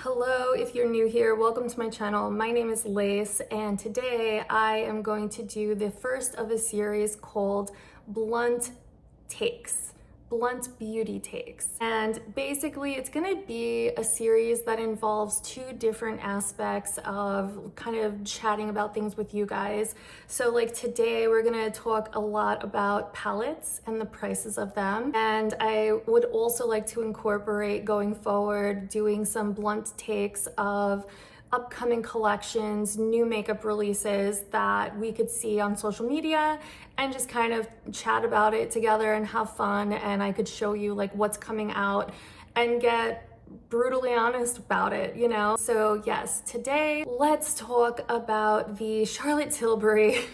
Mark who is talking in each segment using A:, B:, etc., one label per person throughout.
A: Hello, if you're new here, welcome to my channel. My name is Lace, and today I am going to do the first of a series called Blunt Takes, Blunt Beauty Takes. And basically it's gonna be a series that involves two different aspects of kind of chatting about things with you guys. So like today we're gonna talk a lot about palettes and the prices of them. And I would also like to incorporate going forward doing some blunt takes of upcoming collections, new makeup releases that we could see on social media and just kind of chat about it together and have fun. And I could show you like what's coming out and get brutally honest about it, you know? So yes, today let's talk about the Charlotte Tilbury,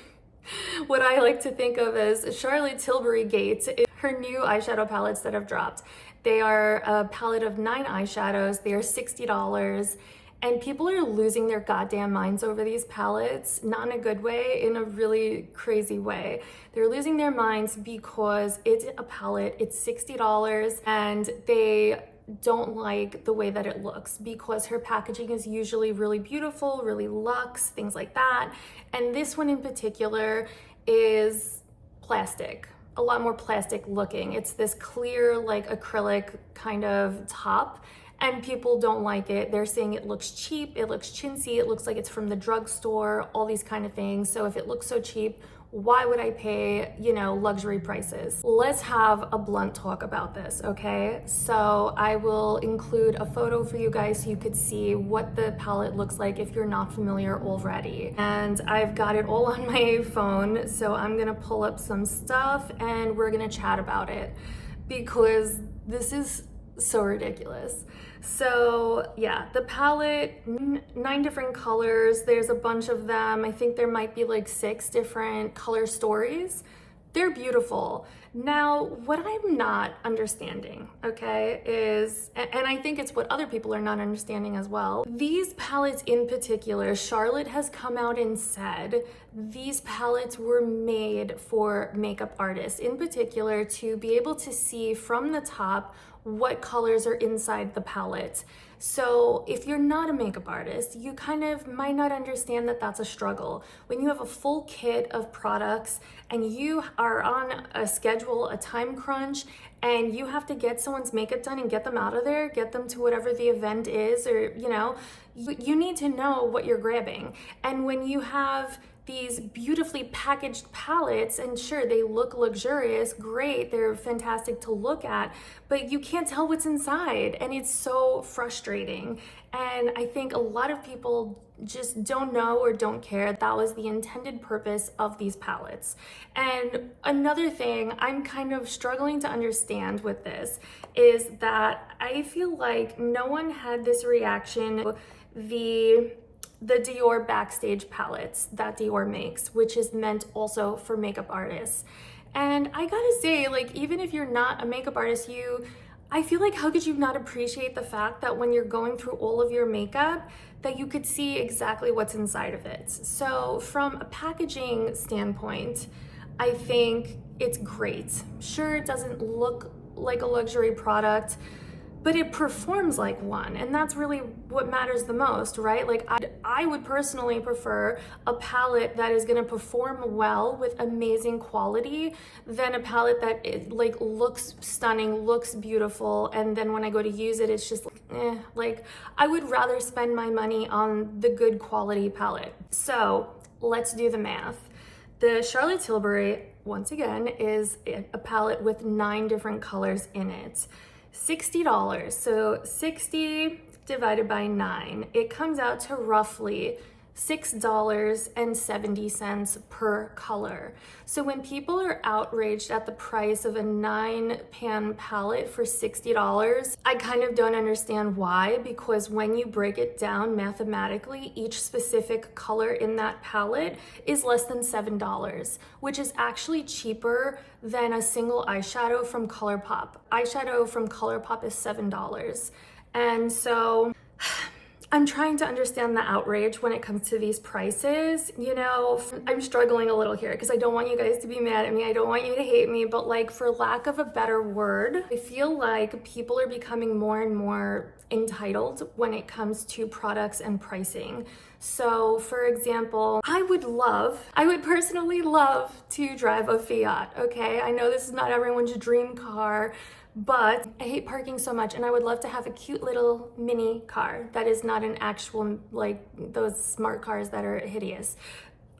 A: what I like to think of as Charlotte Tilbury Gate, her new eyeshadow palettes that have dropped. They are a palette of 9 eyeshadows. They are $60. And people are losing their goddamn minds over these palettes, not in a good way, in a really crazy way. They're losing their minds because it's a palette, it's $60, and they don't like the way that it looks because her packaging is usually really beautiful, really luxe, things like that. And this one in particular is plastic. A lot more plastic looking. It's this clear, like acrylic kind of top. And people don't like it. They're saying it looks cheap, it looks chintzy, it looks like it's from the drugstore, all these kind of things. So if it looks so cheap, why would I pay, you know, luxury prices? Let's have a blunt talk about this, okay? So I will include a photo for you guys so you could see what the palette looks like if you're not familiar already. And I've got it all on my phone, so I'm gonna pull up some stuff and we're gonna chat about it because this is so ridiculous. So yeah, the palette, 9 different colors. There's a bunch of them. I think there might be like 6 different color stories. They're beautiful. Now, what I'm not understanding, okay, is, and I think it's what other people are not understanding as well, these palettes in particular, Charlotte has come out and said these palettes were made for makeup artists in particular to be able to see from the top what colors are inside the palette. So if you're not a makeup artist, you kind of might not understand that that's a struggle. When you have a full kit of products and you are on a schedule, a time crunch, and you have to get someone's makeup done and get them out of there, get them to whatever the event is, or, you know, you need to know what you're grabbing. And when you have these beautifully packaged palettes, and sure, they look luxurious, great, they're fantastic to look at, but you can't tell what's inside, and it's so frustrating. And I think a lot of people just don't know or don't care that was the intended purpose of these palettes. And another thing I'm kind of struggling to understand with this is that I feel like no one had this reaction to the Dior backstage palettes that Dior makes, which is meant also for makeup artists. And I gotta say, like, even if you're not a makeup artist, I feel like how could you not appreciate the fact that when you're going through all of your makeup, that you could see exactly what's inside of it. So from a packaging standpoint, I think it's great. Sure, it doesn't look like a luxury product, but it performs like one, and that's really what matters the most, right? Like I would personally prefer a palette that is gonna perform well with amazing quality than a palette that like looks stunning, looks beautiful, and then when I go to use it, it's just like I would rather spend my money on the good quality palette. So let's do the math. The Charlotte Tilbury, once again, is a palette with 9 different colors in it. $60, so 60 divided by 9, it comes out to roughly $6.70 per color. So when people are outraged at the price of a 9-pan palette for $60, I kind of don't understand why, because when you break it down mathematically, each specific color in that palette is less than $7, which is actually cheaper than a single eyeshadow from ColourPop. Eyeshadow from ColourPop is $7. And so I'm trying to understand the outrage when it comes to these prices. You know, I'm struggling a little here because I don't want you guys to be mad at me. I don't want you to hate me, but like, for lack of a better word, I feel like people are becoming more and more entitled when it comes to products and pricing. So for example, I would personally love to drive a Fiat, okay? I know this is not everyone's dream car, but I hate parking so much, and I would love to have a cute little mini car that is not an actual, like those smart cars that are hideous.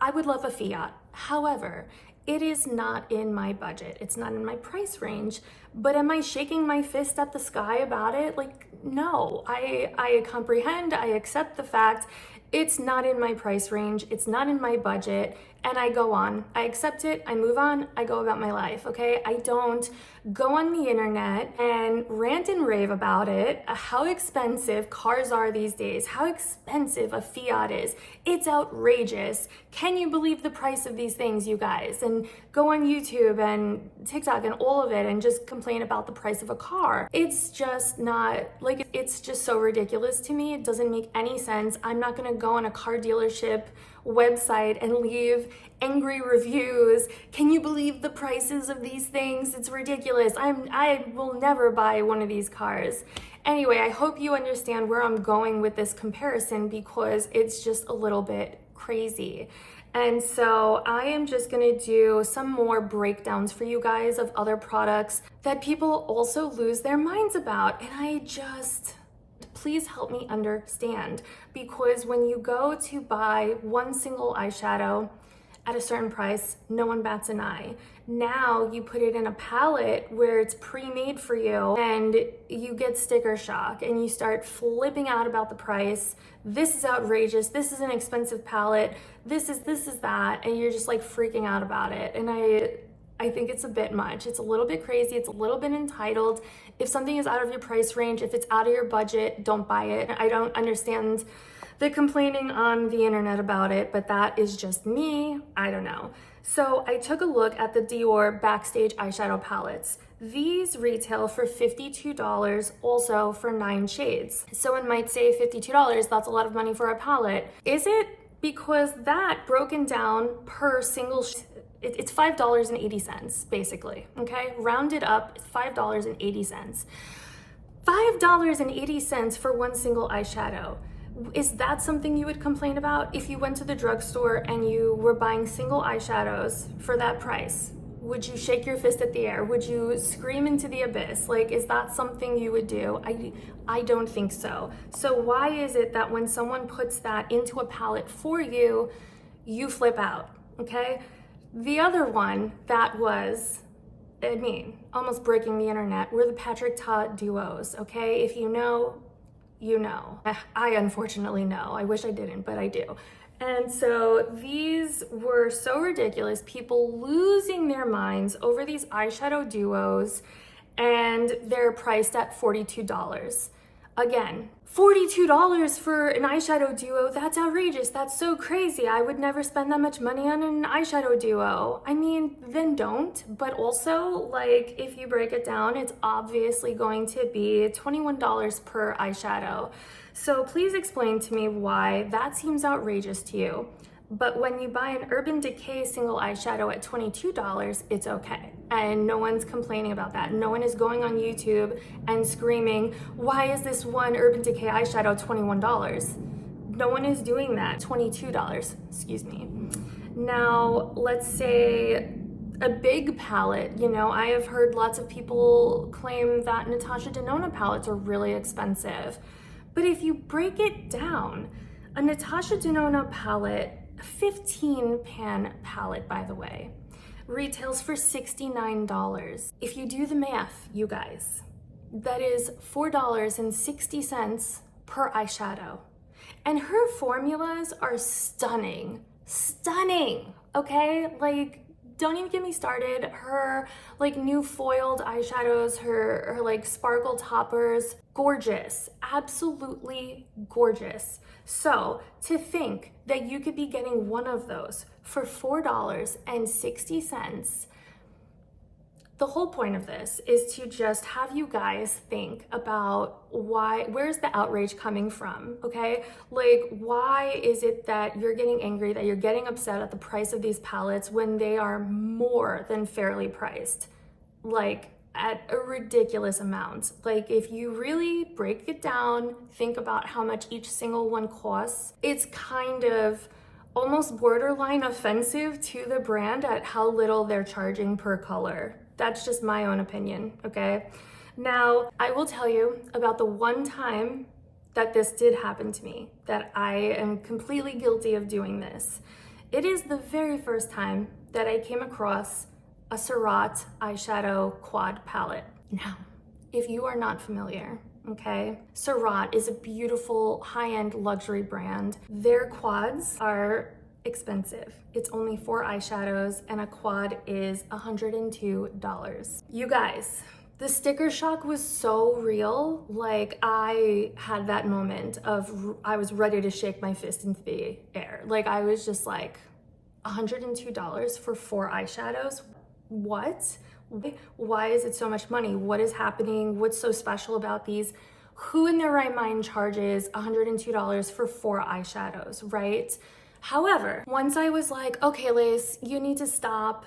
A: I would love a Fiat. However, it is not in my budget. It's not in my price range. But am I shaking my fist at the sky about it? Like, no. I comprehend, I accept the fact it's not in my price range, it's not in my budget, and I go on. I accept it, I move on, I go about my life, okay? I don't go on the internet and rant and rave about it, how expensive cars are these days, how expensive a Fiat is. It's outrageous. Can you believe the price of these things, you guys? And go on YouTube and TikTok and all of it and just complain about the price of a car. It's just not, like, it's just so ridiculous to me. It doesn't make any sense. I'm not gonna go on a car dealership website and leave angry reviews. Can you believe the prices of these things? It's ridiculous. I will never buy one of these cars. Anyway, I hope you understand where I'm going with this comparison, because it's just a little bit crazy. And so I am just gonna do some more breakdowns for you guys of other products that people also lose their minds about. And please help me understand, because when you go to buy one single eyeshadow at a certain price, no one bats an eye. Now you put it in a palette where it's pre-made for you and you get sticker shock and you start flipping out about the price. This is outrageous. This is an expensive palette. This is that. And you're just like freaking out about it. And I think it's a bit much. It's a little bit crazy. It's a little bit entitled. If something is out of your price range, if it's out of your budget, don't buy it. I don't understand the complaining on the internet about it, but that is just me. I don't know. So I took a look at the Dior Backstage eyeshadow palettes. These retail for $52, also for 9 shades. Someone might say $52, that's a lot of money for a palette. Is it? Because that broken down per single it's $5.80 basically, okay? Rounded up, $5.80. $5.80 for one single eyeshadow. Is that something you would complain about? If you went to the drugstore and you were buying single eyeshadows for that price, would you shake your fist at the air? Would you scream into the abyss? Like, is that something you would do? I don't think so. So why is it that when someone puts that into a palette for you, you flip out, okay? The other one that was, almost breaking the internet, were the Patrick Ta duos, okay? If you know, you know. I unfortunately know. I wish I didn't, but I do. And so these were so ridiculous, people losing their minds over these eyeshadow duos, and they're priced at $42. Again, $42 for an eyeshadow duo, that's outrageous, that's so crazy. I would never spend that much money on an eyeshadow duo. I mean, then don't, but also, like, if you break it down, it's obviously going to be $21 per eyeshadow. So please explain to me why that seems outrageous to you. But when you buy an Urban Decay single eyeshadow at $22, it's okay. And no one's complaining about that. No one is going on YouTube and screaming, why is this one Urban Decay eyeshadow $21? No one is doing that. $22, excuse me. Now, let's say a big palette. You know, I have heard lots of people claim that Natasha Denona palettes are really expensive. But if you break it down, a Natasha Denona palette, a 15 pan palette, by the way, retails for $69. If you do the math, you guys, that is $4.60 per eyeshadow. And her formulas are stunning, okay? Like, don't even get me started. Her like new foiled eyeshadows, her like sparkle toppers, gorgeous, absolutely gorgeous. So to think that you could be getting one of those for $4.60, The whole point of this is to just have you guys think about where's the outrage coming from, okay? Like, why is it that you're getting angry, that you're getting upset at the price of these palettes when they are more than fairly priced? Like, at a ridiculous amount. Like, if you really break it down, think about how much each single one costs, it's kind of almost borderline offensive to the brand at how little they're charging per color. That's just my own opinion, okay? Now, I will tell you about the one time that this did happen to me, that I am completely guilty of doing this. It is the very first time that I came across a Surratt eyeshadow quad palette. Now, if you are not familiar, okay, Surratt is a beautiful high-end luxury brand. Their quads are expensive. It's only 4 eyeshadows and a quad is $102. You guys, the sticker shock was so real. Like, I had that moment of I was ready to shake my fist into the air. Like, I was just like, $102 for 4 eyeshadows? What? Why is it so much money? What is happening? What's so special about these? Who in their right mind charges $102 for 4 eyeshadows, right? However, once I was like, okay, Lace, you need to stop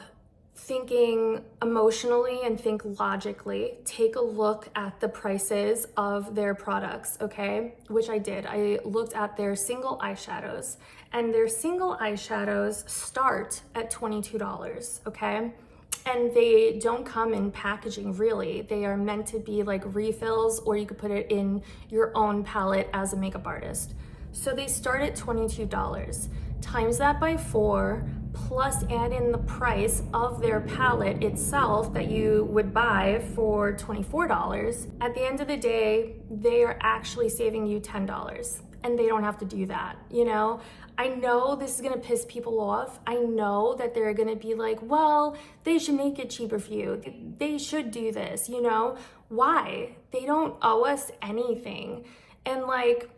A: thinking emotionally and think logically. Take a look at the prices of their products, okay? Which I did. I looked at their single eyeshadows, and their single eyeshadows start at $22, okay? And they don't come in packaging, really. They are meant to be like refills, or you could put it in your own palette as a makeup artist. So they start at $22. Times that by 4, plus add in the price of their palette itself that you would buy for $24. At the end of the day, they are actually saving you $10. And they don't have to do that, you know? I know this is gonna piss people off. I know that they're gonna be like, well, they should make it cheaper for you. They should do this, you know? Why? They don't owe us anything. And like,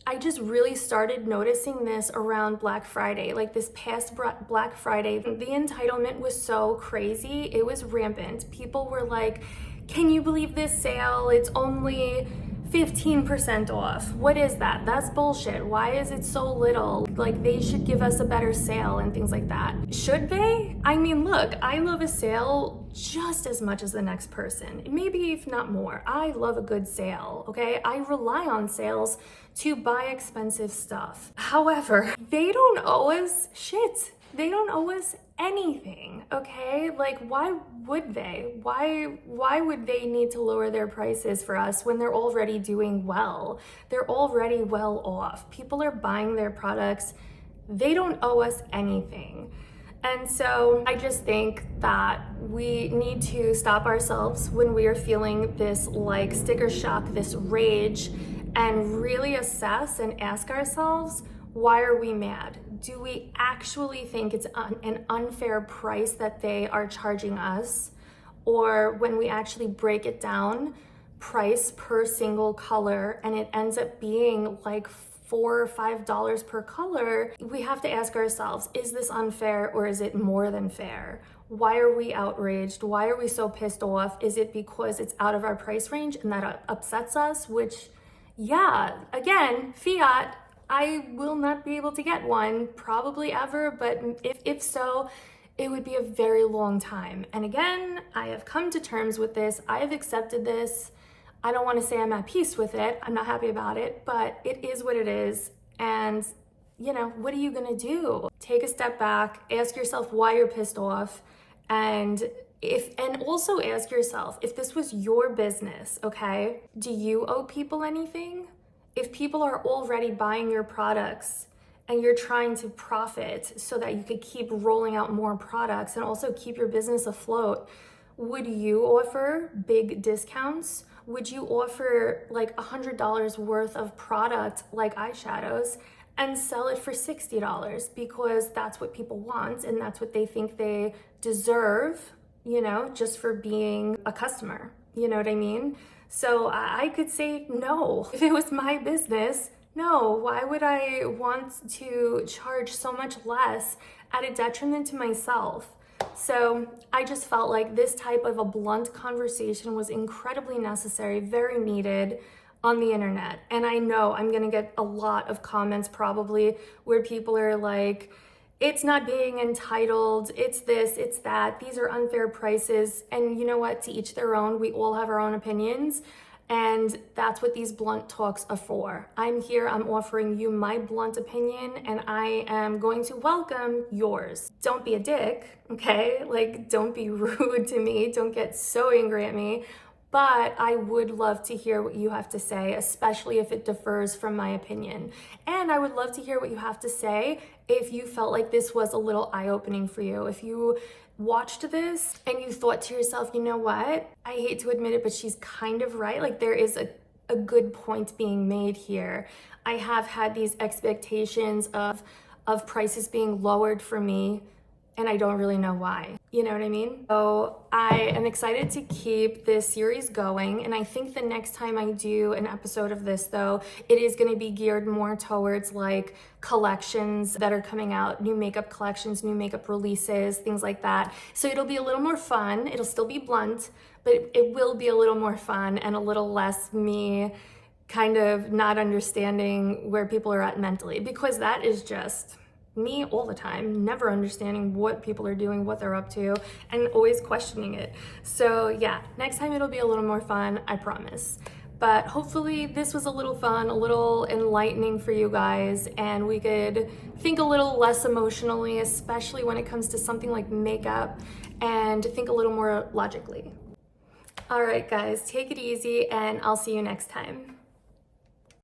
A: I just really started noticing this around Black Friday. Like, this past Black Friday, the entitlement was so crazy. It was rampant. People were like, can you believe this sale? It's only 15% off. What is that? That's bullshit. Why is it so little? Like, they should give us a better sale and things like that. Should they? I mean, look, I love a sale just as much as the next person. Maybe if not more. I love a good sale, okay? I rely on sales to buy expensive stuff. However, they don't owe us shit. They don't owe us anything, okay? Like, why would they? Why would they need to lower their prices for us when they're already doing well? They're already well off. People are buying their products. They don't owe us anything. And so I just think that we need to stop ourselves when we are feeling this like sticker shock, this rage, and really assess and ask ourselves, why are we mad? Do we actually think it's an unfair price that they are charging us? Or when we actually break it down, price per single color, and it ends up being like $4 or $5 per color, we have to ask ourselves, is this unfair or is it more than fair? Why are we outraged? Why are we so pissed off? Is it because it's out of our price range and that upsets us? Which, yeah, again, fiat, I will not be able to get one probably ever, but if so, it would be a very long time. And again, I have come to terms with this. I have accepted this. I don't want to say I'm at peace with it. I'm not happy about it, but it is what it is. And, you know, what are you gonna do? Take a step back, ask yourself why you're pissed off, and also ask yourself, if this was your business, okay, do you owe people anything? If people are already buying your products and you're trying to profit so that you could keep rolling out more products and also keep your business afloat, would you offer big discounts? Would you offer like $100 worth of product like eyeshadows and sell it for $60 because that's what people want and that's what they think they deserve, you know, just for being a customer? You know what I mean? So I could say no. If it was my business, no. Why would I want to charge so much less at a detriment to myself? So I just felt like this type of a blunt conversation was incredibly necessary, very needed on the internet. And I know I'm gonna get a lot of comments probably where people are like, it's not being entitled, it's this, it's that, these are unfair prices. And you know what, to each their own, we all have our own opinions. And that's what these blunt talks are for. I'm here, I'm offering you my blunt opinion, and I am going to welcome yours. Don't be a dick, okay? Like, don't be rude to me, don't get so angry at me. But I would love to hear what you have to say, especially if it differs from my opinion. And I would love to hear what you have to say if you felt like this was a little eye-opening for you. If you watched this and you thought to yourself, you know what? I hate to admit it, but she's kind of right. Like, there is a good point being made here. I have had these expectations of prices being lowered for me, and I don't really know why. You know what I mean? So I am excited to keep this series going, and I think the next time I do an episode of this, though, it is going to be geared more towards like collections that are coming out, new makeup collections, new makeup releases, things like that. So it'll be a little more fun. It'll still be blunt, but it will be a little more fun and a little less me kind of not understanding where people are at mentally, because that is just me all the time, never understanding what people are doing, what they're up to, and always questioning it. So yeah, next time it'll be a little more fun, I promise. But hopefully this was a little fun, a little enlightening for you guys, and we could think a little less emotionally, especially when it comes to something like makeup, and think a little more logically. All right, guys, take it easy, and I'll see you next time.